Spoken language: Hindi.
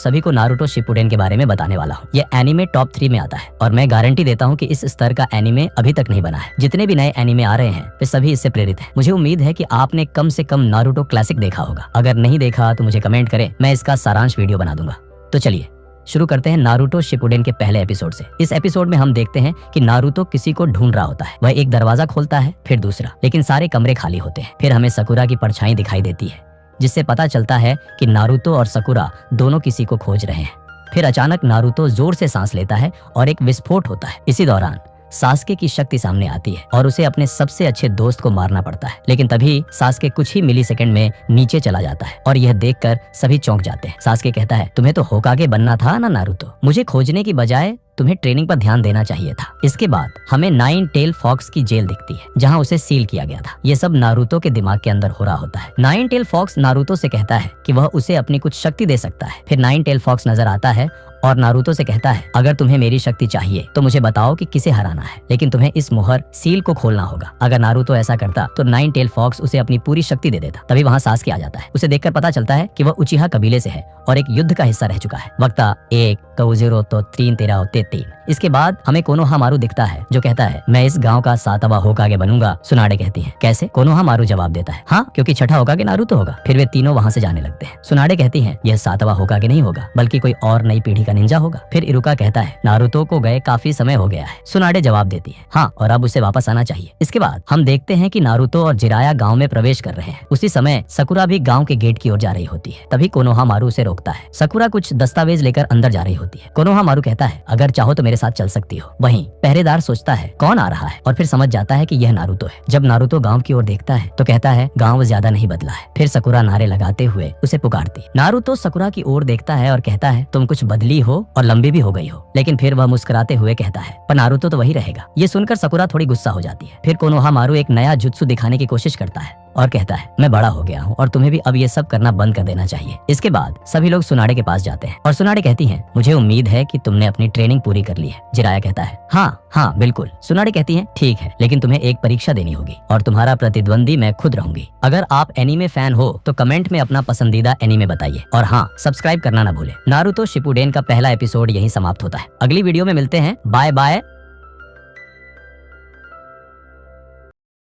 सभी को नारुतो शिपुडेन के बारे में बताने वाला हूँ। ये एनीमे टॉप 3 में आता है और मैं गारंटी देता हूँ कि इस स्तर का एनीमे अभी तक नहीं बना है। जितने भी नए एनीमे आ रहे हैं वे सभी इससे प्रेरित हैं। मुझे उम्मीद है कि आपने कम से कम नारुतो क्लासिक देखा होगा। अगर नहीं देखा तो मुझे कमेंट करें, मैं इसका सारांश वीडियो बना दूंगा। तो चलिए शुरू करते हैं नारुतो शिपुडेन के पहले एपिसोड से। इस एपिसोड में हम देखते हैं कि नारुतो किसी को ढूंढ रहा होता है। वह एक दरवाजा खोलता है, फिर दूसरा, लेकिन सारे कमरे खाली होते हैं। फिर हमें सकुरा की परछाई दिखाई देती है, जिससे पता चलता है कि नारुतो और सकुरा दोनों किसी को खोज रहे हैं। फिर अचानक नारुतो जोर से सांस लेता है और एक विस्फोट होता है। इसी दौरान सास्के की शक्ति सामने आती है और उसे अपने सबसे अच्छे दोस्त को मारना पड़ता है। लेकिन तभी सास्के कुछ ही मिलीसेकंड में नीचे चला जाता है और यह देखकर सभी चौंक जाते हैं। सास्के कहता है, तुम्हें तो होकागे बनना था ना नारुतो, मुझे खोजने की बजाय तुम्हें ट्रेनिंग पर ध्यान देना चाहिए था। इसके बाद हमें नाइन टेल फॉक्स की जेल दिखती है, जहां उसे सील किया गया था। ये सब नारुतो के दिमाग के अंदर हो रहा होता है। नाइन टेल फॉक्स नारुतो से कहता है कि वह उसे अपनी कुछ शक्ति दे सकता है। फिर नाइन टेल फॉक्स नजर आता है और नारुतो से कहता है, अगर तुम्हें मेरी शक्ति चाहिए तो मुझे बताओ कि किसे हराना है, लेकिन तुम्हें इस मुहर सील को खोलना होगा। अगर नारुतो ऐसा करता तो नाइन टेल फॉक्स उसे अपनी पूरी शक्ति दे देता। तभी वहाँ सास्के आ जाता है। उसे देखकर पता चलता है कि वह उचिहा कबीले से है और एक युद्ध का हिस्सा रह चुका है। वक्ता 1 कउजिरो तो 3 13 होते 3। इसके बाद हमें कोनोहामारू दिखता है, जो कहता है, मैं इस गांव का 7वां होकागे बनूंगा। सुनाडे कहती है, कैसे? कोनोहामारू जवाब देता है, हाँ, क्योंकि छठा होकागे नारुतो होगा। फिर वे तीनों वहाँ से जाने लगते हैं। सुनाडे कहती है, यह 7वां होकागे नहीं होगा, बल्कि कोई और नई पीढ़ी का निंजा होगा। फिर इरुका कहता है, नारुतो को गए काफी समय हो गया है। सुनाडे जवाब देती है, हाँ, और अब उसे वापस आना चाहिए। इसके बाद हम देखते हैं कि नारुतो और जिराया गांव में प्रवेश कर रहे हैं। उसी समय सकुरा भी गांव के गेट की ओर जा रही होती है। तभी कोनोहामारू उसे रोकता है। सकुरा कुछ दस्तावेज लेकर अंदर जा रही होती है। कोनोहामारू कहता है, अगर चाहो तो मेरे साथ चल सकती हो। वहीं पहरेदार सोचता है कौन आ रहा है और फिर समझ जाता है कि यह नारुतो है। जब नारुतो गांव की ओर देखता है तो कहता है, गांव ज्यादा नहीं बदला है। फिर सकुरा नारे लगाते हुए उसे पुकारती। नारुतो सकुरा की ओर देखता है और कहता है, तुम कुछ बदली हो और लंबी भी हो गई हो। लेकिन फिर वह मुस्कुराते हुए कहता है, पर नारुतो तो वही रहेगा। ये सुनकर सकुरा थोड़ी गुस्सा हो जाती है। फिर कोनोहामारू एक नया जुत्सु दिखाने की कोशिश करता है और कहता है, मैं बड़ा हो गया हूँ और तुम्हें भी अब ये सब करना बंद कर देना चाहिए। इसके बाद सभी लोग सुनाडे के पास जाते हैं और सुनाडे कहती हैं, मुझे उम्मीद है कि तुमने अपनी ट्रेनिंग पूरी कर ली है। जिराया कहता है, हाँ हाँ बिल्कुल। सुनाडे कहती हैं, ठीक है, लेकिन तुम्हें एक परीक्षा देनी होगी और तुम्हारा प्रतिद्वंदी मैं खुद रहूंगी। अगर आप एनीमे फैन हो तो कमेंट में अपना पसंदीदा एनीमे बताइए और हाँ, सब्सक्राइब करना ना भूलें। नारुतो शिपुडेन का पहला एपिसोड यहीं समाप्त होता है। अगली वीडियो में मिलते हैं। Bye bye.